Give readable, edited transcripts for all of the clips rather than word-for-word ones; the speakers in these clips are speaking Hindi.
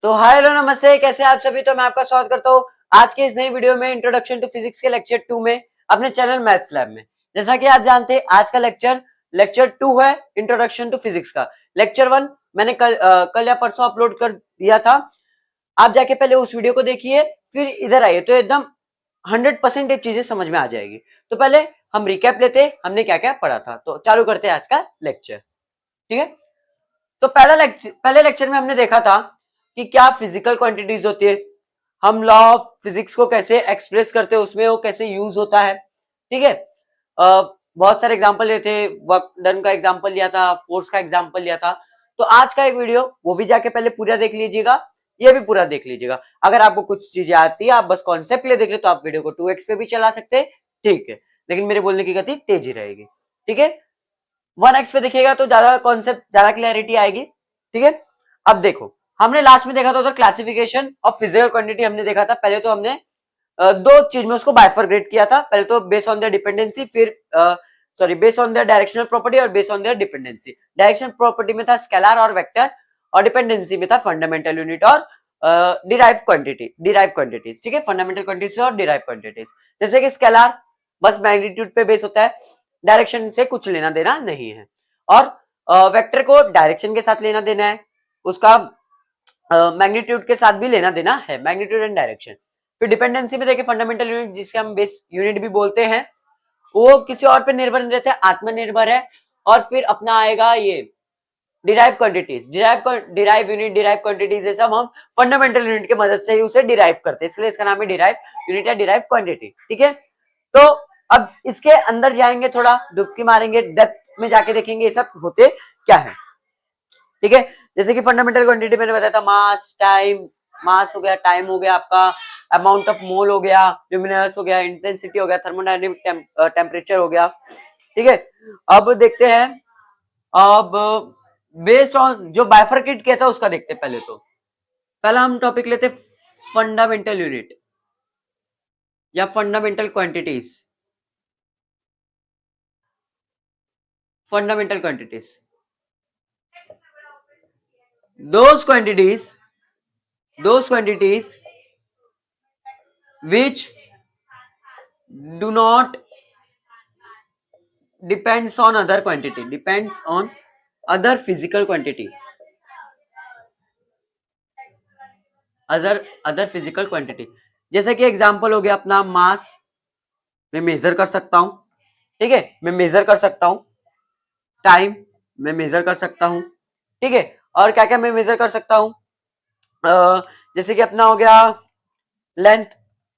तो हाय हेलो नमस्ते, कैसे आप सभी। तो मैं आपका स्वागत करता हूँ आज के इस नई वीडियो में इंट्रोडक्शन टू फिजिक्स के लेक्चर 2 में अपने चैनल मैथ्स लैब में। जैसा कि आप जानते हैं आज का लेक्चर 2 है इंट्रोडक्शन टू फिजिक्स का। लेक्चर 1 मैंने कल या परसों अपलोड कर दिया था। आप जाके पहले उस वीडियो को देखिए, फिर इधर आइए तो एकदम 100% ये चीजें समझ में आ जाएगी। तो पहले हम रिकैप लेते हैं हमने क्या क्या पढ़ा था। तो चालू करते हैं आज का लेक्चर, ठीक है। तो पहले लेक्चर में हमने देखा था कि क्या फिजिकल क्वांटिटीज होती है, हम लॉ ऑफ फिजिक्स को कैसे एक्सप्रेस करते हैं, उसमें वो कैसे यूज होता है, ठीक है। बहुत सारे एग्जांपल लिए थे, वर्क डन का एग्जांपल लिया था, फोर्स का एग्जांपल लिया था। तो आज का एक वीडियो वो भी जाके पहले पूरा देख लीजिएगा, ये भी पूरा देख लीजिएगा। अगर आपको कुछ चीजें आती है, आप बस कॉन्सेप्ट ले देख ले तो आप वीडियो को 2x पे भी चला सकते हैं, ठीक है। लेकिन मेरे बोलने की गति तेजी रहेगी, ठीक है। 1x पे देखिएगा तो ज्यादा कॉन्सेप्ट, ज्यादा क्लैरिटी आएगी, ठीक है। अब देखो, हमने लास्ट में देखा था उधर क्लासिफिकेशन ऑफ फिजिकल क्वांटिटी हमने देखा था। पहले तो हमने दो चीज में उसको बाइफरग्रेट किया था। पहले तो बेस्ड ऑन देयर डिपेंडेंसी, फिर based on their directional property और based on their dependency. Directional property में था स्केलर और वेक्टर, और डिपेंडेंसी में था फंडामेंटल यूनिट और डिराइव क्वांटिटीज, ठीक है। फंडामेंटल क्वांटिटीज और डिराइव क्वांटिटीज। जैसे कि स्केलर बस मैग्नीट्यूड पे बेस होता है, डायरेक्शन से कुछ लेना देना नहीं है। और वेक्टर को डायरेक्शन के साथ लेना देना है, उसका मैग्नीट्यूड के साथ भी लेना देना है, मैग्नीट्यूड एंड डायरेक्शन। फिर डिपेंडेंसी में देखिए फंडामेंटल यूनिट, जिसके हम बेस यूनिट भी बोलते हैं, वो किसी और पे निर्भर नहीं रहता है, आत्मनिर्भर है। और फिर अपना आएगा ये derive quantities, derive unit, derive quantities, ये सब हम फंडामेंटल यूनिट की मदद से ही उसे डिराइव करते हैं, इसलिए इसका नाम है डिराइव यूनिट या डिराइव क्वांटिटी, ठीक है। तो अब इसके अंदर जाएंगे, थोड़ा डुबकी मारेंगे, डेप्थ में जाके देखेंगे ये सब होते क्या है, ठीक है। जैसे कि फंडामेंटल क्वांटिटी मैंने बताया था, मास, टाइम, मास हो गया, टाइम हो गया, आपका अमाउंट ऑफ मोल हो गया, ल्यूमिनस हो गया, इंटेंसिटी हो गया, थर्मोडायनेमिक टेम्परेचर हो गया, ठीक है। अब देखते हैं, अब बेस्ड ऑन जो बाइफरकेट किया था उसका देखते हैं। पहले तो पहला हम टॉपिक लेते फंडामेंटल यूनिट या fundamental quantities. Fundamental quantities, those quantities which do not depends on other quantity, depends on other physical quantity, other physical quantity। जैसे कि एग्जांपल हो गया अपना मास, मैं मेजर कर सकता हूं, ठीक है, मैं मेजर कर सकता हूं। टाइम मैं मेजर कर सकता हूं, ठीक है। और क्या क्या मैं मेजर कर सकता हूं, जैसे कि अपना हो गया लेंथ,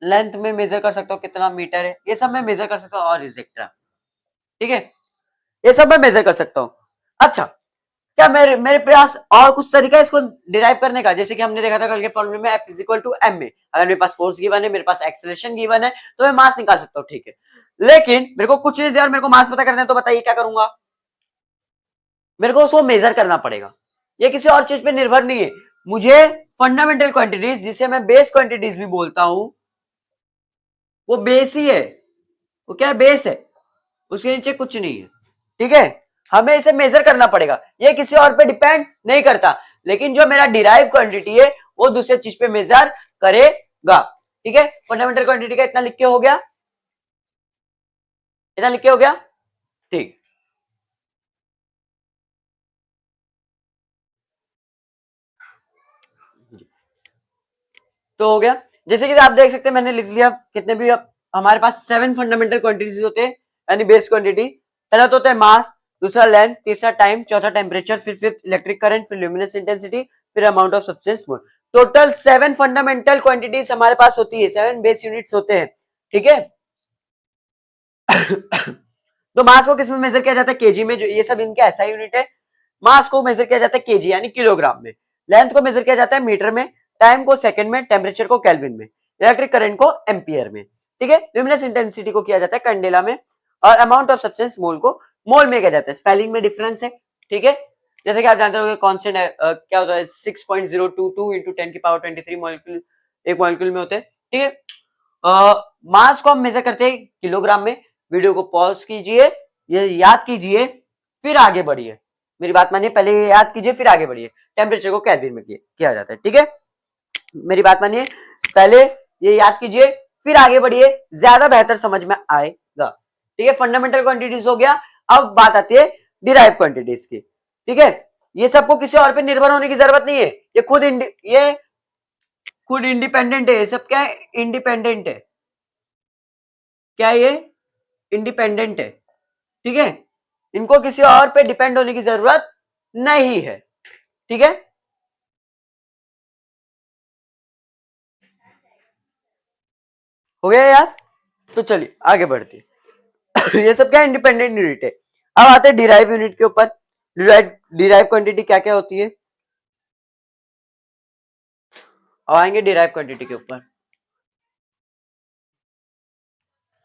लेंथ में मेजर कर सकता हूँ कितना मीटर है, ये सब मैं मेजर कर सकता हूँ, और एक्सेट्रा, ठीक है। ये सब मैं मेजर कर सकता हूँ। अच्छा, क्या मेरे मेरे पास और कुछ तरीका है इसको डिराइव करने का। जैसे कि हमने देखा था कल के फॉर्मूले में F is equal to M में, अगर मेरे पास फोर्स गिवन है, मेरे पास एक्सेलरेशन गिवन है, तो मैं मास निकाल सकता हूँ, ठीक है। लेकिन मेरे को कुछ नहीं दिया और मेरे को मास पता करना है, तो बताइए क्या करूंगा। मेरे को उसको मेजर करना पड़ेगा, ये किसी और चीज पे निर्भर नहीं है। मुझे फंडामेंटल क्वांटिटीज, जिसे मैं बेस क्वांटिटीज भी बोलता हूं, वो बेस ही है, वो क्या है, बेस है, उसके नीचे कुछ नहीं है, ठीक है। हमें इसे मेजर करना पड़ेगा, ये किसी और पे डिपेंड नहीं करता। लेकिन जो मेरा डिराइव क्वांटिटी है वो दूसरे चीज पे मेजर करेगा, ठीक है। फंडामेंटल क्वांटिटी का इतना लिख के हो गया, इतना लिख के हो गया, ठीक। तो हो गया, जैसे कि आप देख सकते हैं मैंने लिख लिया कितने भी। हमारे पास 7 फंडामेंटल क्वांटिटीज होते हैं, यानी बेस क्वांटिटी। पहला तो होता है मास, दूसरा लेंथ, तीसरा टाइम, चौथा टेम्परेचर, फिर फिफ्थ इलेक्ट्रिक करंट, फिर ल्यूमिनस इंटेंसिटी, फिर amount of substance mole. Total 7 fundamental quantities हमारे पास होती है, 7 बेस यूनिट्स होते हैं, ठीक है। तो मास को किसमें मेजर किया जाता है, केजी में, जो ये सब इनके ऐसा यूनिट है। मास को मेजर किया जाता है केजी यानी किलोग्राम में, लेंथ को मेजर किया जाता है मीटर में, टाइम को सेकंड में, टेम्परेचर को केल्विन में, इलेक्ट्रिक करंट को एम्पियर में, ठीक है। ल्यूमिनस इंटेंसिटी को किया जाता है कैंडेला में, और अमाउंट ऑफ सब्सटेंस मोल को मोल में किया जाता है। स्पेलिंग में डिफरेंस है, ठीक है। जैसे कि आप जानते हो कांस्टेंट क्या होता है, 6.022 इंटू 10 की पावर 23 मॉलिक्यूल एक मॉलिक्यूल में होते हैं, ठीक है। मास को हम मेजर करते हैं किलोग्राम में। वीडियो को पॉज कीजिए, ये याद कीजिए, फिर आगे बढ़िए। मेरी बात मानिए, पहले ये याद कीजिए फिर आगे बढ़िए। टेम्परेचर को केल्विन में किया जाता है, ठीक है। मेरी बात मानिए, पहले ये याद कीजिए, फिर आगे बढ़िए, ज्यादा बेहतर समझ में आएगा। ठीक है, फंडामेंटल क्वांटिटीज हो गया। अब बात आती है डिराइव क्वांटिटीज की। ठीक है, ये सबको किसी और पे निर्भर होने की जरूरत नहीं है, ये खुद इंडिपेंडेंट है। ये सब क्या है? इंडिपेंडेंट है। क्या ये? इंडिपेंडेंट है। ठीक है, इनको किसी और पे डिपेंड होने की जरूरत नहीं है। ठीक है, हो गया यार? तो चलिए आगे बढ़ते हैं। ये सब क्या इंडिपेंडेंट यूनिट है। अब आते हैं डिराइव यूनिट के ऊपर। डिराइव क्वांटिटी क्या क्या होती है? अब आएंगे डिराइव क्वांटिटी के ऊपर।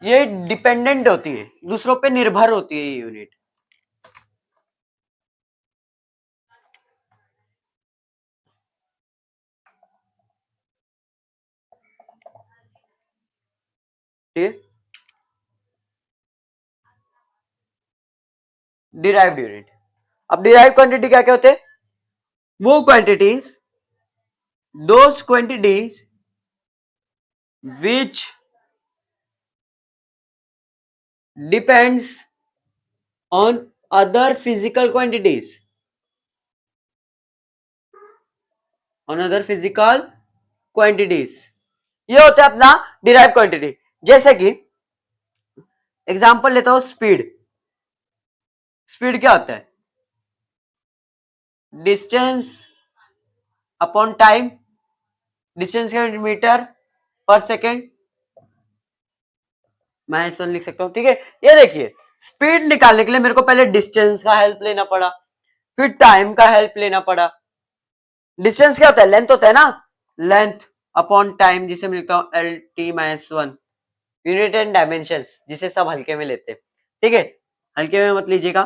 ये डिपेंडेंट होती है, दूसरों पे निर्भर होती है ये यूनिट। ठीक है, डिराइव्ड यूनिट। अब डिराइव क्वांटिटी क्या क्या होते हैं? वो quantities, those quantities which depends on other physical quantities, on other physical quantities, ये होता है अपना डिराइव क्वांटिटी। जैसे कि एग्जांपल लेता हूं, स्पीड। स्पीड क्या होता है? डिस्टेंस अपॉन टाइम, डिस्टेंस का मीटर पर सेकेंड, मैं ऐसा लिख सकता हूं। ठीक है, ये देखिए, स्पीड निकालने के लिए मेरे को पहले डिस्टेंस का हेल्प लेना पड़ा, फिर टाइम का हेल्प लेना पड़ा। डिस्टेंस क्या होता है? लेंथ होता है ना, लेंथ अपॉन टाइम, जिसे मिलता हूं L T minus one, unit and dimension, जिसे सब हल्के में लेते हैं। ठीक है, हल्के में मत लीजिएगा।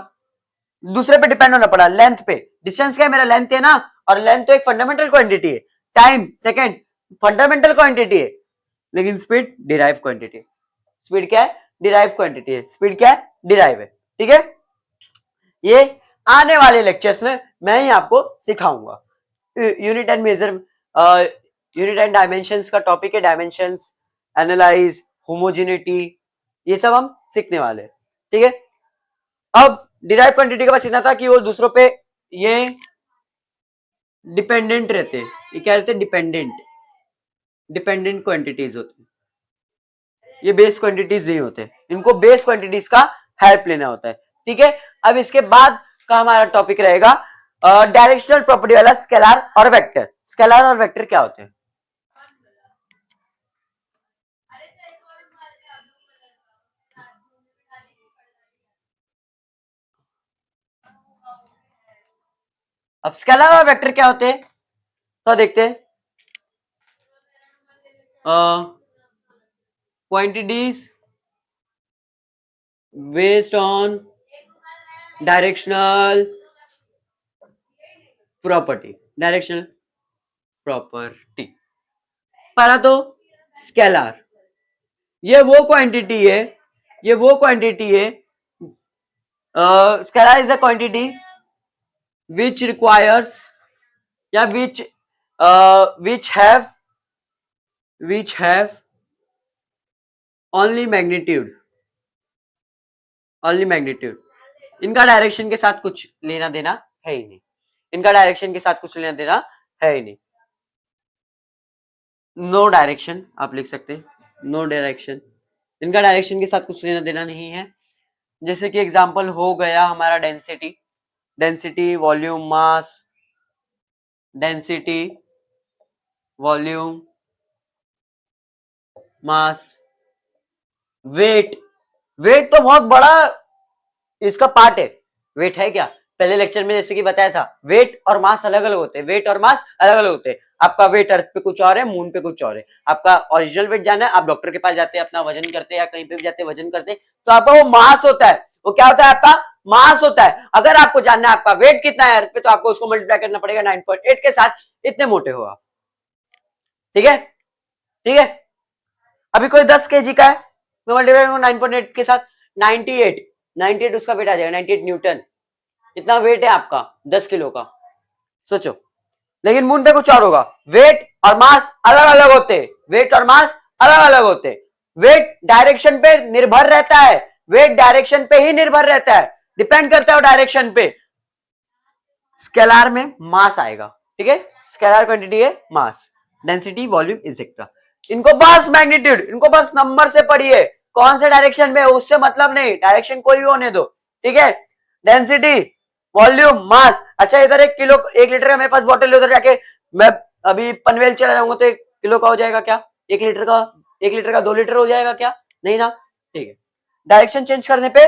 दूसरे पे डिपेंड होना पड़ा, लेंथ पे। डिस्टेंस क्या है? मेरा लेंथ है ना, और लेंथ तो एक फंडामेंटल क्वांटिटी है। टाइम सेकेंड फंडामेंटल क्वांटिटी है, लेकिन स्पीड डिराइव क्वांटिटी है। स्पीड क्या है? डिराइव क्वांटिटी है। स्पीड क्या है? डिराइव है। ठीक है, ये आने वाले लेक्चर्स में मैं ही आपको सिखाऊंगा। Unit and measure, unit and dimensions का टॉपिक है, डायमेंशंस, एनालाइज, होमोजेनिटी, ये सब हम सीखने वाले हैं। ठीक है, अब डिराइव क्वांटिटी का बस इतना था कि वो दूसरों पे ये डिपेंडेंट रहते हैं। ये क्या रहते हैं? डिपेंडेंट, डिपेंडेंट क्वांटिटीज होती है। ये बेस क्वांटिटीज नहीं होते, इनको बेस क्वांटिटीज का हेल्प लेना होता है। ठीक है, अब इसके बाद का हमारा टॉपिक रहेगा डायरेक्शनल प्रॉपर्टी वाला स्केलर और वेक्टर। स्केलर और वेक्टर क्या होते हैं? अब स्केलर और वेक्टर क्या होते हैं तो देखते हैं। Quantities based on directional property, directional property. पहला तो स्केलर, ये वो क्वांटिटी है, ये वो क्वांटिटी है, scalar is a quantity which requires या which have only magnitude, only magnitude। इनका डायरेक्शन के साथ कुछ लेना देना है ही नहीं, इनका डायरेक्शन के साथ कुछ लेना देना है ही नहीं। नो डायरेक्शन आप लिख सकते हैं, नो डायरेक्शन, इनका डायरेक्शन के साथ कुछ लेना देना नहीं है। जैसे कि एग्जांपल हो गया हमारा density, density volume mass, density volume mass, weight. Weight तो बहुत बड़ा इसका पार्ट है। वेट है क्या? पहले लेक्चर में जैसे कि बताया था, वेट और मास अलग अलग होते हैं, वेट और मास अलग अलग होते हैं। आपका वेट अर्थ पे कुछ और है, मून पे कुछ और है। आपका ओरिजिनल वेट जानना है, आप डॉक्टर के पास जाते हैं, अपना वजन करते हैं, या कहीं पे भी जाते हैं वजन करते हैं, तो आपका वो मास होता है। वो क्या होता है? आपका मास होता है। अगर आपको जानना है आपका वेट कितना है अर्थ पे, तो आपको उसको मल्टीप्लाई करना पड़ेगा 9.8 के साथ, इतने मोटे हो आप। ठीक है, ठीक है, अभी कोई 10 केजी का है, मैं मल्टीप्लाई करूंगा 9.8 के साथ, 98, 98 उसका वेट आ जाएगा, 98 न्यूटन। इतना वेट है आपका 10 किलो का। सोचो, लेकिन मून पे कुछ और होगा, वेट और मास अलग अलग होते, वेट और मास अलग अलग होते। वेट डायरेक्शन पे निर्भर रहता है, वेट डायरेक्शन पे ही निर्भर रहता है, डिपेंड करता है डायरेक्शन पे। स्केलार में मास आएगा, ठीक है, स्केलार क्वांटिटी है मास, डेंसिटी, वॉल्यूम एक्सेट्रा। इनको बस मैग्नीट्यूड, इनको बस नंबर से पढ़िए, कौन से डायरेक्शन में, उससे मतलब नहीं, डायरेक्शन कोई भी होने दो, ठीक है। डेंसिटी, वॉल्यूम, मास। अच्छा इधर 1 किलो 1 लीटर का मेरे पास बॉटल है, उधर जाके मैं अभी पनवेल चला जाऊंगा तो 1 किलो का हो जाएगा क्या? 1 लीटर का, 1 लीटर का 2 लीटर हो जाएगा क्या? नहीं ना, ठीक है। डायरेक्शन चेंज करने पे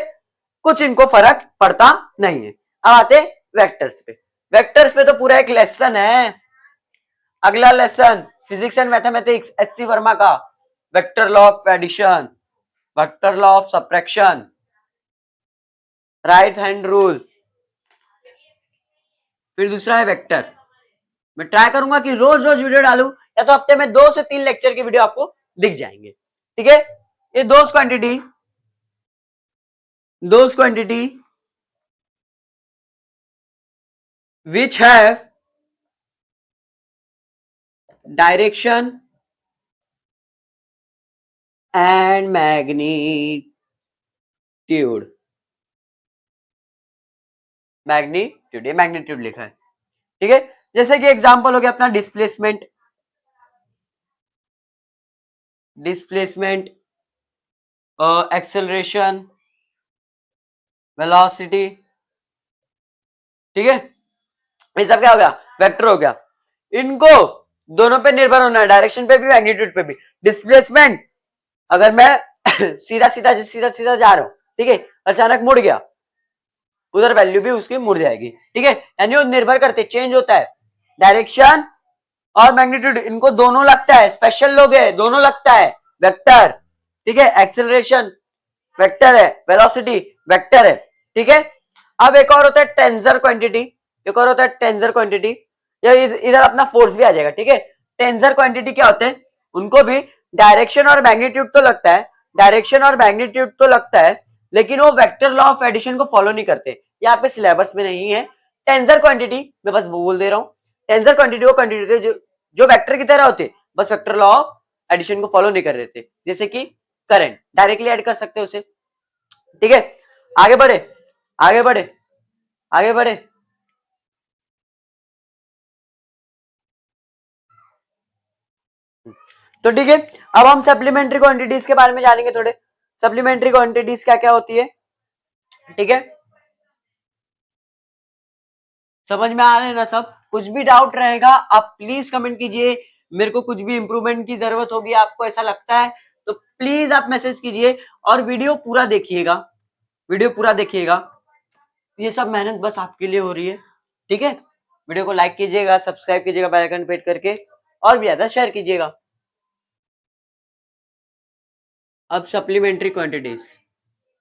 कुछ इनको फर्क पड़ता नहीं है। अब आते वेक्टर्स पे, वेक्टर्स पे तो पूरा एक लेसन है। अगला lesson physics and mathematics, HC Verma का, vector law of addition, vector law of subtraction, right hand rule. फिर दूसरा है वेक्टर। मैं ट्राई करूंगा कि रोज रोज वीडियो डालूं, या तो हफ्ते में 2 से 3 लेक्चर की वीडियो आपको दिख जाएंगे, ठीक है। ये those quantity which have direction and magnitude, magnitude, ये मैग्नीट्यूड लिखा है, ठीक है। जैसे कि एग्जांपल हो गया अपना डिस्प्लेसमेंट, डिस्प्लेसमेंट, एक्सेलरेशन, वेलोसिटी, ठीक है। ये सब क्या हो गया? वेक्टर हो गया। इनको दोनों पे निर्भर होना है, डायरेक्शन पे भी मैग्नीट्यूड पे भी। डिस्प्लेसमेंट, अगर मैं सीधा सीधा सीधा सीधा जा रहा हूं, ठीक है, अचानक मुड़ गया, उधर वैल्यू भी उसकी मुड़ जाएगी, ठीक है। यानी वो निर्भर करते, चेंज होता है। डायरेक्शन और मैग्नीट्यूड, इनको दोनों लगता है, स्पेशल लोग है, दोनों लगता है वेक्टर, ठीक है। एक्सेलरेशन वेक्टर है, वेलोसिटी वेक्टर है, ठीक है। अब एक और होता है टेंसर क्वांटिटी, एक और होता है टेंसर क्वांटिटी, या इधर अपना फोर्स भी आ जाएगा, ठीक है। टेंसर क्वांटिटी क्या होते हैं? उनको भी डायरेक्शन और मैग्नीट्यूड तो लगता है, डायरेक्शन और मैग्नीट्यूड तो लगता है, लेकिन वो वेक्टर लॉ ऑफ एडिशन को फॉलो नहीं करते, यहाँ पे सिलेबस में नहीं है। टेंसर क्वांटिटी मैं बस बोल दे रहा हूँ, टेंसर क्वांटिटी वो क्वांटिटी जो वेक्टर की तरह होते, बस वेक्टर लॉ ऑफ एडिशन को फॉलो नहीं कर रहे थे, जैसे कि करंट डायरेक्टली ऐड कर सकते हैं उसे, ठीक है। आगे बढ़े, आगे बढ़े, आगे बढ़े। तो ठीक है, अब हम सप्लीमेंट्री क्वांटिटीज के बारे में जानेंगे थोड़े। सप्लीमेंट्री क्वांटिटीज क्या क्या होती है, ठीक है, समझ में आ रहे हैं ना सब? कुछ भी डाउट रहेगा आप प्लीज कमेंट कीजिए, मेरे को कुछ भी इंप्रूवमेंट की जरूरत होगी, आपको ऐसा लगता है तो प्लीज आप मैसेज कीजिए, और वीडियो पूरा देखिएगा, वीडियो पूरा देखिएगा। ये सब मेहनत बस आपके लिए हो रही है, ठीक है। वीडियो को लाइक कीजिएगा, सब्सक्राइब कीजिएगा बेल आइकन पे हिट करके, और भी ज्यादा शेयर कीजिएगा। अब सप्लीमेंट्री क्वांटिटीज,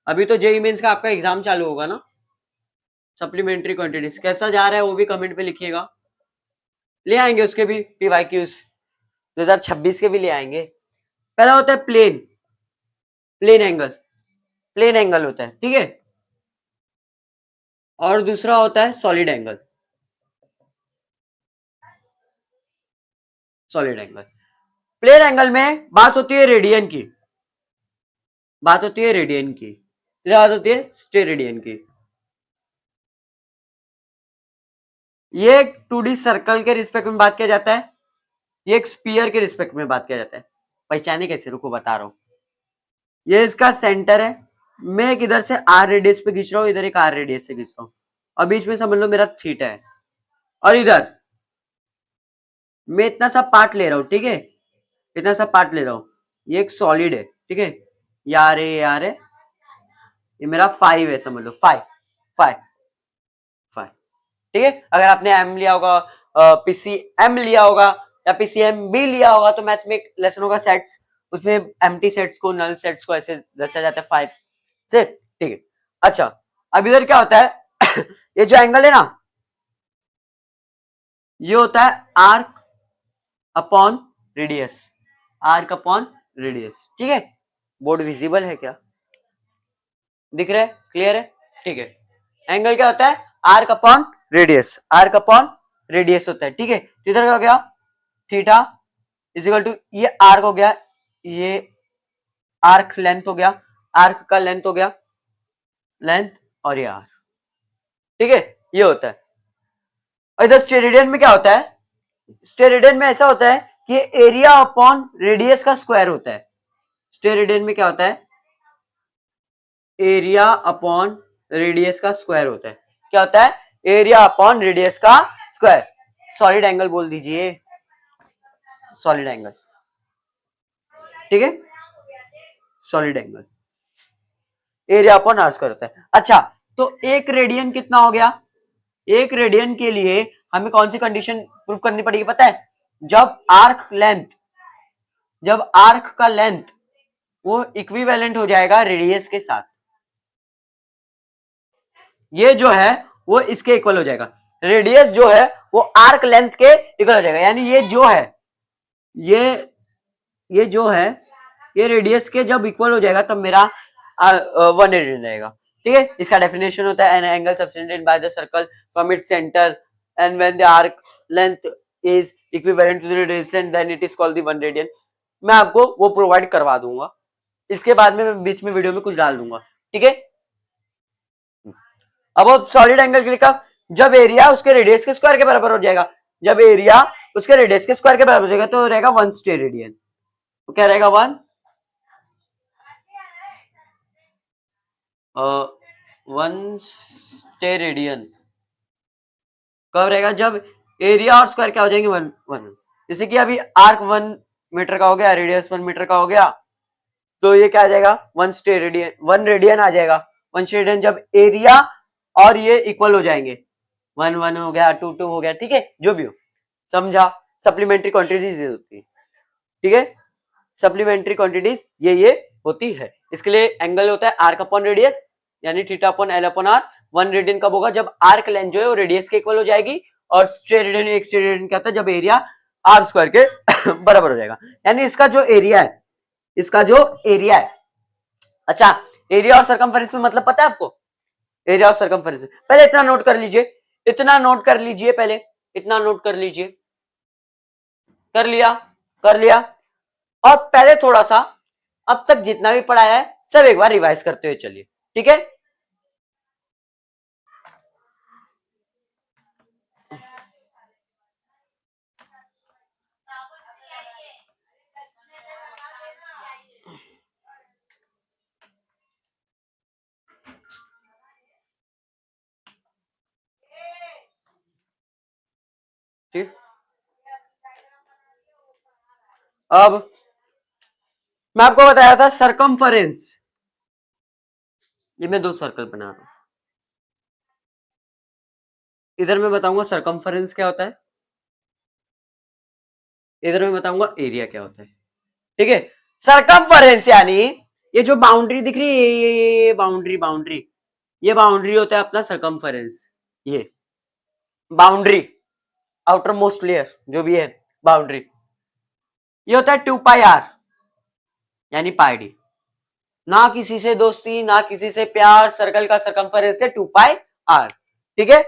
अभी तो जेईई मेंस का आपका एग्जाम चालू होगा ना। सप्लीमेंट्री क्वांटिटीज कैसा जा रहा है वो भी कमेंट पे लिखिएगा, ले आएंगे उसके भी पीवाईक्यूज 2026 के भी ले आएंगे। पहला होता है plane, plane angle, plane angle होता है, ठीक है। और दूसरा होता है solid angle, solid angle. Plane angle में बात होती है रेडियन की, बात होती है रेडियन की, बात होती है स्टेरेडियन की। ये एक 2D सर्कल के रिस्पेक्ट में बात किया जाता है, ये एक स्पीयर के रिस्पेक्ट में बात किया जाता है। पहचाने कैसे, रुको बता रहा हूं। ये इसका सेंटर है, मैं एक इधर से आर रेडियस पे खींच रहा हूँ, इधर एक आर रेडियस से खींच रहा हूँ, और बीच में समझ लो मेरा थीटा है, और इधर मैं इतना सा पार्ट ले रहा हूं, ठीक है, इतना सा पार्ट ले रहा हूं। ये एक सॉलिड है, ठीक है, यार है, यार है, ये मेरा 5 है, समझ लो 5 5 5, ठीक है। अगर आपने एम लिया होगा, पीसीएम लिया होगा, या पीसीएम भी लिया होगा, तो मैथ्स में एक लेसन होगा सेट्स, उसमें एम्प्टी सेट्स को, नल सेट्स को ऐसे दर्शाया जाता है 5 से, ठीक है। अच्छा, अब इधर क्या होता है ये जो एंगल है ना, ये होता है arc upon radius, arc upon radius, ठीक है। बोर्ड विजिबल है क्या, दिख रहा है, क्लियर है, ठीक है। एंगल क्या होता है? Arc upon radius, arc upon radius होता है, ठीक है। तो इधर क्या हो गया, थीटा इज इक्वल टू ये आर्क हो गया, ये आर्क लेंथ हो गया, आर्क का लेंथ हो गया, लेंथ और ये आर, ठीक है, ये होता है। और इधर स्टेरेडियन में क्या होता है, स्टेरेडियन में ऐसा होता है कि एरिया अपॉन रेडियस का स्क्वायर होता है। स्टेरेडियन में क्या होता है, एरिया अपॉन रेडियस का स्क्वायर होता है। क्या होता है, एरिया अपॉन रेडियस का स्क्वायर। सॉलिड एंगल बोल दीजिए, सॉलिड एंगल, ठीक है, solid angle area upon R square होता है। अच्छा, तो एक रेडियन कितना हो गया, एक रेडियन के लिए हमें कौन सी कंडीशन प्रूफ करनी पड़ेगी पता है, जब आर्क लेंथ, जब आर्क का लेंथ वो इक्विवेलेंट हो जाएगा रेडियस के साथ, ये जो है वो इसके इक्वल हो जाएगा, रेडियस जो है वो आर्क लेंथ के इक्वल हो जाएगा, यानी ये जो है, ये जो है ये रेडियस के जब इक्वल हो जाएगा तब मेरा 180 रहेगा, ठीक है। इसका डेफिनेशन होता है an angle subtended by the circle from its centre and when the arc length is equivalent to the radius then it is called the 1 radian. मैं आपको वो प्रोवाइड करवा दूंगा, इसके बाद में मैं बीच में वीडियो में कुछ डाल दूंगा, ठीक है। अब वो सॉलिड एंगल के लिए कब, जब एरिया उसके रेडियस के स्क्वायर के बराबर हो जाएगा, जब एरिया उसके रेडियस के स्क्वायर के बराबर हो जाएगा तो रहेगा 1 स्टेरेडियन। तो क्या रहेगा 1 स्टेरेडियन कब रहेगा, जब एरिया और स्क्वायर क्या हो जाएंगे 1 1। जैसे कि अभी आर्क 1 मीटर का हो गया, रेडियस 1 मीटर का हो गया, तो ये क्या आ जाएगा 1 स्टेरेडियन, 1 रेडियन आ जाएगा। 1 स्टेरेडियन जब एरिया और ये इक्वल हो जाएंगे, 1 1 हो गया, 2 2 हो गया, ठीक है, जो भी हो, समझा। सप्लीमेंट्री क्वांटिटीज होती है, ठीक है, सप्लीमेंट्री क्वांटिटीज ये होती है। इसके लिए एंगल होता है आर्क अपॉन रेडियस, यानी theta upon L upon R. 1 radian कब होगा, जब आर्क लेंथ जो है वो रेडियस के इक्वल हो जाएगी, और स्टेरेडियन एक स्टेरेडियन क्या होता है, जब एरिया आर स्क्वायर के बराबर हो जाएगा, यानी इसका जो एरिया है, इसका जो एरिया है। अच्छा, एरिया और सरकमफेरेंस में मतलब पता है आपको, एरिया और सरकमफेरेंस में पहले इतना नोट कर लीजिए, इतना नोट कर लीजिए, पहले इतना नोट कर लीजिए, कर लिया, कर लिया। और पहले थोड़ा सा अब तक जितना भी पढ़ाया है सब एक बार रिवाइज करते हुए चलिए, ठीक है। ठीक, अब मैं आपको बताया था सरकमफेरेंस, ये मैं 2 सर्कल बना रहा हूं, इधर मैं बताऊंगा सरकमफेरेंस क्या होता है, इधर मैं बताऊंगा एरिया क्या होता है, ठीक है। सरकमफेरेंस यानी ये जो बाउंड्री दिख रही है, ये बाउंड्री, बाउंड्री, ये बाउंड्री होता है अपना सरकमफेरेंस, ये बाउंड्री, आउटर मोस्ट लेयर जो भी है बाउंड्री, ये होता है 2 पाई आर, यानी पाई डी। ना किसी से दोस्ती, ना किसी से प्यार, सर्कल का सरकमफेरेंस है 2 पाई आर, ठीक है।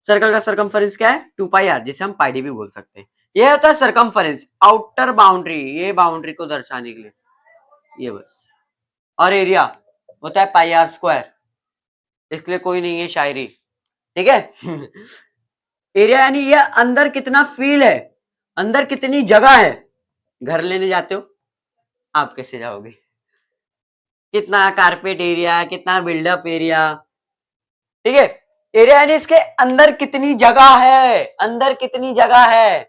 सर्कल का सरकमफेरेंस क्या है 2 पाई आर, जिसे हम पाई डी भी बोल सकते हैं। ये होता है सरकमफेरेंस, आउटर बाउंड्री, ये बाउंड्री को दर्शाने के लिए, ये बस। और एरिया होता है पाई आर स्क्वायर, इसके लिए कोई नहीं है शायरी, ठीक है। एरिया यानी ये अंदर कितना फील है, अंदर कितनी जगह है। घर लेने जाते हो आप कैसे जाओगे, कितना कारपेट एरिया, कितना बिल्डअप एरिया, ठीक है। एरिया यानी इसके अंदर कितनी जगह है, अंदर कितनी जगह है,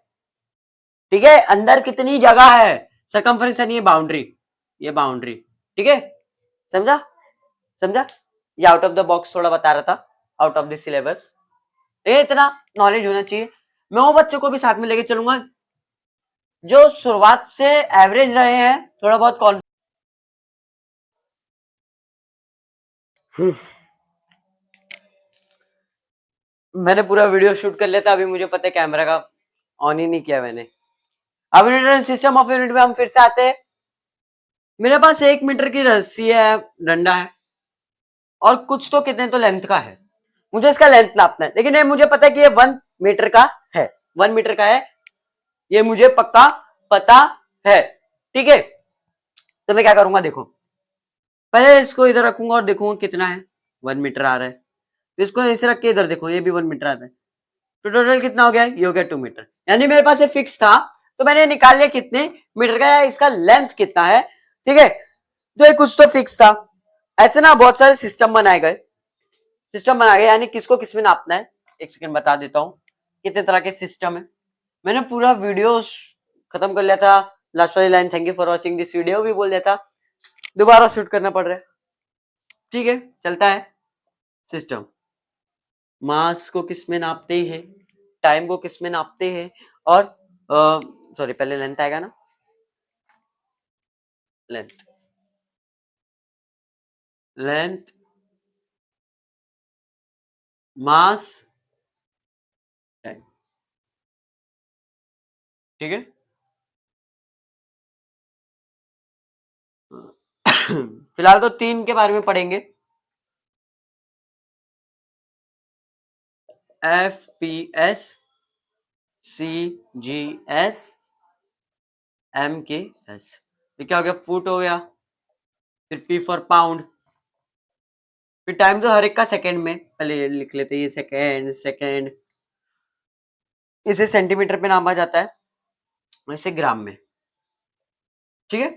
ठीक है, अंदर कितनी जगह है। सरकमफेरेंस यानी ये बाउंड्री, ये बाउंड्री, ठीक है, समझा, समझा। ये आउट ऑफ द बॉक्स थोड़ा बता रहा था, आउट ऑफ द सिलेबस, ये इतना नॉलेज होना चाहिए। मैं वो बच्चों को भी साथ में लेके चलूंगा जो शुरुआत से एवरेज रहे हैं, थोड़ा बहुत कॉन्फिडेंस। मैंने पूरा वीडियो शूट कर लिया था, अभी मुझे पता है कैमरा का ऑन ही नहीं किया मैंने। अब यूनिट सिस्टम ऑफ यूनिट में हम फिर से आते हैं। मेरे पास 1 मीटर की रस्सी है, डंडा है, और कुछ तो कितने तो लेंथ का है, मुझे इसका लेंथ नापना है, लेकिन ये मुझे पता है कि ये 1 मीटर का है, 1 मीटर का है, ये मुझे पक्का पता है। ठीक है, तो मैं क्या करूंगा, देखो पहले इसको इधर रखूंगा और देखूंगा कितना है, 1 मीटर आ रहा है, तो इसको ऐसे रख के इधर देखो, ये भी 1 मीटर आता है, तो टोटल कितना हो गया, ये हो गया 2 मीटर। यानी मेरे पास ये फिक्स था, तो मैंने निकाल लिया कितने मीटर का है, इसका लेंथ कितना है। ठीक है, तो ये कुछ तो फिक्स था। ऐसे ना बहुत सारे सिस्टम बनाए गए, यानी किसको किस में नापना है। एक सेकंड बता देता हूँ कितने तरह के सिस्टम है। मैंने पूरा वीडियो खत्म कर लिया था, लास्ट वाली line thank you for watching this video भी बोल दिया था, दोबारा शूट करना पड़ रहा है। ठीक है, चलता है सिस्टम। मास को किस में नापते हैं, टाइम को किस में नापते हैं, और सॉरी पहले लेंथ आएगा ना, लेंथ, लेंथ, मास, टाइम। ठीक है, फिलहाल तो 3 के बारे में पढ़ेंगे, एफ पी एस, सी जी एस, एम के एस। ये क्या हो गया, फुट हो गया, फिर पी फॉर पाउंड, फिर टाइम तो हर एक का सेकंड में, पहले लिख लेते हैं, ये सेकंड, सेकंड, इसे सेंटीमीटर पे नापा जाता है, वैसे ग्राम में। ठीक है,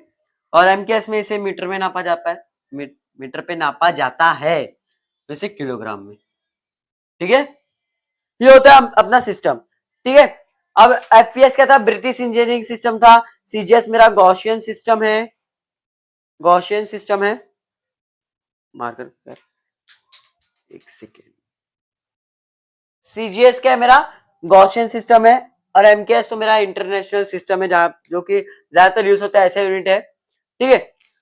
और एम के एस में इसे मीटर में नापा जाता है, मीटर पे नापा जाता है, वैसे किलोग्राम में। ठीक है, ये होता है अपना सिस्टम। ठीक है, अब एफपीएस क्या था, ब्रिटिश इंजीनियरिंग सिस्टम था। सीजीएस मेरा गॉसियन सिस्टम है, गॉसियन सिस्टम है, मार्कर कर, एक सेकेंड। सीजीएस क्या है मेरा, गॉसियन सिस्टम है, और एमकेएस तो मेरा इंटरनेशनल सिस्टम है, जहां जो कि ज्यादातर यूज होता है, ऐसा यूनिट है। ठीक है,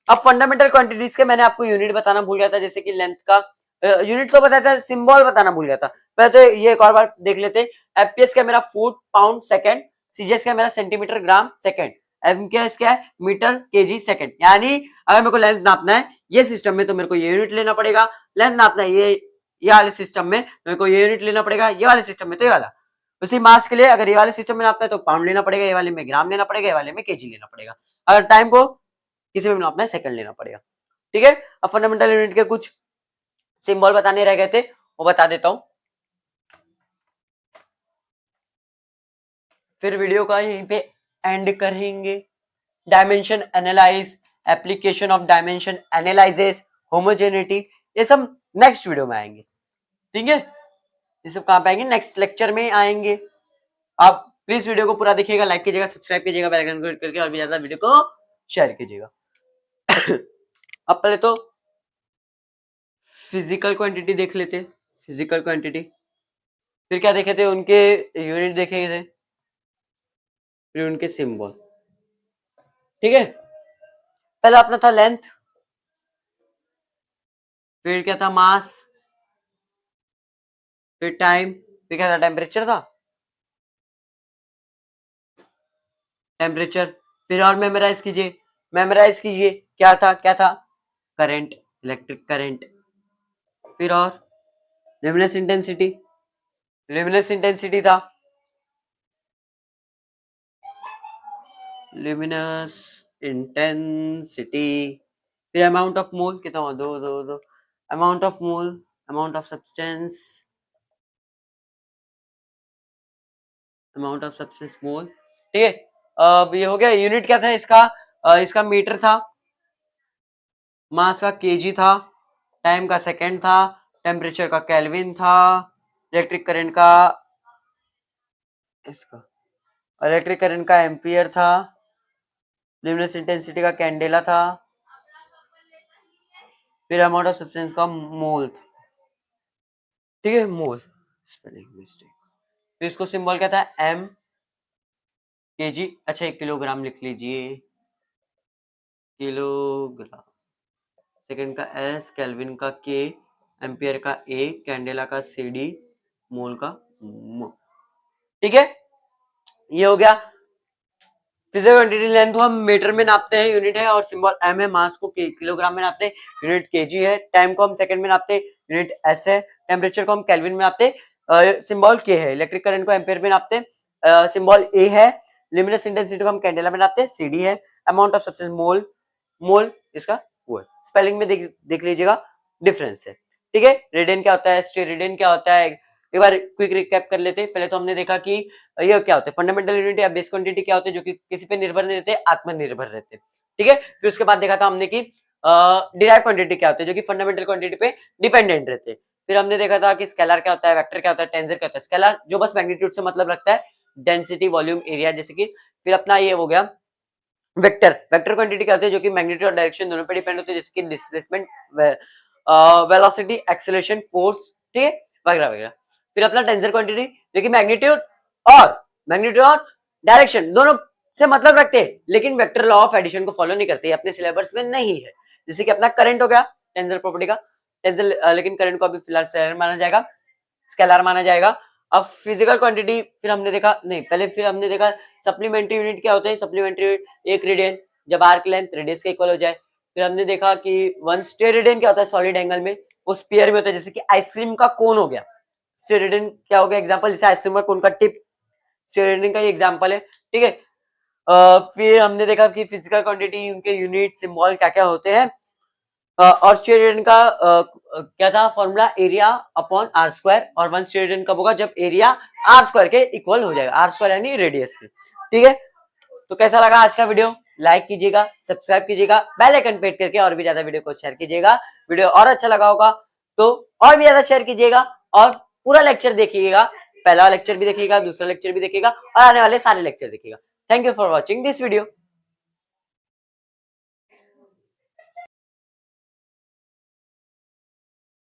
अब फंडामेंटल क्वांटिटीज के मैंने आपको यूनिट बताना भूल गया था, जैसे कि लेंथ का यूनिट तो बताया था, सिंबल बताना भूल गया था। पहले तो ये एक और बार देख लेते हैं। एफपीएस क्या मेरा फुट पाउंड सेकंड, सीजीएस क्या मेरा सेंटीमीटर ग्राम सेकंड, एमकेएस क्या है मीटर केजी सेकंड। यानी अगर मेरे को लेंथ नापना है ये सिस्टम में, तो मेरे को ये यूनिट लेना पड़ेगा। लेंथ नापना है ये वाले सिस्टम में, तो मेरे को ये यूनिट लेना पड़ेगा, ये वाले सिस्टम में तो ये वाला। उसी मास के लिए अगर ये वाले सिस्टम में नापना है तो पाउंड लेना पड़ेगा, ये वाले में ग्राम लेना पड़ेगा, ये वाले में केजी लेना पड़ेगा। अगर टाइम को किसी में नापना है सेकंड लेना पड़ेगा। ठीक है, अब फंडामेंटल यूनिट के कुछ सिंबल बताने रह गए थे, वो बता देता हूं, फिर वीडियो का यहीं पे एंड करेंगे। Dimension analyse, application of dimension analyses, homogeneity, ये सब नेक्स्ट वीडियो में आएंगे। ठीक है, ये सब कहां पे आएंगे, नेक्स्ट लेक्चर में आएंगे। आप प्लीज वीडियो को पूरा देखिएगा, लाइक कीजिएगा, सब्सक्राइब कीजिएगा, बेल आइकन को क्लिक करके और भी ज्यादा वीडियो को शेयर कीजिएगा। अब पहले तो फिजिकल क्वांटिटी देख लेते हैं, फिजिकल क्वांटिटी, फिर क्या देखे थे, उनके यूनिट देखे थे, फिर उनके सिंबल। ठीक है, पहला अपना था लेंथ, फिर क्या था मास, फिर टाइम, फिर क्या था, टेम्परेचर था, टेम्परेचर, फिर और मेमोराइज कीजिए, मेमोराइज कीजिए, क्या था, करंट, इलेक्ट्रिक करंट, फिर और ल्यूमिनस इंटेंसिटी, ल्यूमिनस इंटेंसिटी था, ल्यूमिनस इंटेंसिटी, फिर अमाउंट ऑफ मोल कितना हुआ, दो, amount of mole, amount of substance, amount of substance mole. ठीक है, अब ये हो गया। यूनिट क्या था इसका, इसका मीटर था, मास का केजी था, टाइम का सेकंड था, टेम्परेचर का केल्विन था, इलेक्ट्रिक करंट का, इसका इलेक्ट्रिक करंट का एम्पियर था, ल्यूमिनस इंटेंसिटी का कैंडेला था, फिर अमाउंट ऑफ सब्सटेंस का मोल था। ठीक है, मोल, स्पेलिंग मिस्टेक। तो इसको सिंबल क्या था, एम केजी, अच्छा 1 किलोग्राम लिख लीजिए, किलोग्राम, सेकंड का एस, केल्विन का के, एम्पियर का ए, कैंडेला का सी डी, मोल का मो। ठीक है, ये हो गया फिजिकल क्वांटिटी। लेंथ को हम मीटर में नापते हैं, यूनिट है, और सिंबल एम है, मास को किलोग्राम में नापते हैं, यूनिट केजी है, टाइम को हम सेकंड में नापते हैं, यूनिट एस है, टेम्परेचर को हम केल्विन में नापते हैं, सिंबल के है, इलेक्ट्रिक करंट को एम्पेयर में नापते हैं, सिंबल ए है, लिमिनस इंटेंसिटी को हम कैंडेला में नापते हैं, सीडी है, अमाउंट ऑफ सब्सटेंस मोल, मोल इसका वो है, स्पेलिंग में देख लीजिएगा डिफरेंस है, ठीक है। रेडियन क्या होता है, स्टेरेडियन क्या होता है, एक बार क्विक रिकैप कर लेते हैं। पहले तो हमने देखा कि ये क्या होता है, फंडामेंटल यूनिट या बेस क्वांटिटी क्या होते हैं, जो कि किसी पे निर्भर नहीं रहते, आत्मनिर्भर रहते हैं, ठीक है। फिर उसके बाद देखा था हमने कि डिराइव क्वांटिटी क्या होते हैं, जो कि फंडामेंटल क्वांटिटी पे डिपेंडेंट रहते हैं। फिर हमने देखा था कि स्केलर क्या होता है, वेक्टर क्या होता है, टेंसर क्या होता है। स्केलर जो बस मैग्नीट्यूड से मतलब रखता है, डेंसिटी, वॉल्यूम, एरिया, जैसे कि फिर अपना ये हो गया वेक्टर। वेक्टर क्वांटिटी क्या होती है, जो कि मैग्नीट्यूड और डायरेक्शन दोनों पे डिपेंड होती है, जैसे कि डिस्प्लेसमेंट, वेलोसिटी, एक्सेलरेशन, फोर्स, ठीक है, वगैरह वगैरह। फिर अपना टेंसर क्वांटिटी, जो कि मैग्नीट्यूड और डायरेक्शन दोनों से मतलब रखते हैं, लेकिन वेक्टर लॉ ऑफ एडिशन को फॉलो नहीं करते, अपने सिलेबस में नहीं है। जैसे कि अपना करंट हो गया टेंसर प्रॉपर्टी का, टेंसर, लेकिन करंट को अभी फिलहाल स्केलर माना जाएगा, स्केलर माना जाएगा। अब फिजिकल क्वांटिटी फिर हमने देखा नहीं, पहले फिर हमने देखा सप्लीमेंट्री यूनिट क्या होते हैं, सप्लीमेंट्री यूनिट एक रेडियन, जब आर्क लेंथ रेडियस के इक्वल हो जाए। फिर हमने देखा कि वन स्टेरेडियन क्या होता है, सॉलिड एंगल में, वो स्फीयर में होता है, जैसे कि आइसक्रीम का कोन हो गया, स्टेरेडियन क्या हो गया एग्जांपल, जैसे आइसक्रीम का कोन का टिप स्टेरेडियन का ये एग्जांपल है, ठीक है। फिर हमने देखा कि फिजिकल क्वांटिटी, उनके यूनिट, सिंबल क्या क्या होते हैं, और स्टेरेडियन का क्या था formula, area upon R square, और वन स्टेरेडियन कब होगा, जब एरिया आर स्क्वायर के इक्वल हो जाएगा, आर स्क्वायर यानी रेडियस के, ठीक है। तो कैसा लगा आज का वीडियो, लाइक कीजिएगा, सब्सक्राइब कीजिएगा, बेल आइकन पे हिट करके और भी ज्यादा वीडियो को शेयर कीजिएगा। वीडियो और अच्छा लगा होगा तो और भी ज्यादा शेयर कीजिएगा, और पूरा लेक्चर देखिएगा, पहला लेक्चर भी देखिएगा, दूसरा लेक्चर भी देखिएगा, और आने वाले सारे लेक्चर देखिएगा। Thank you for watching this video.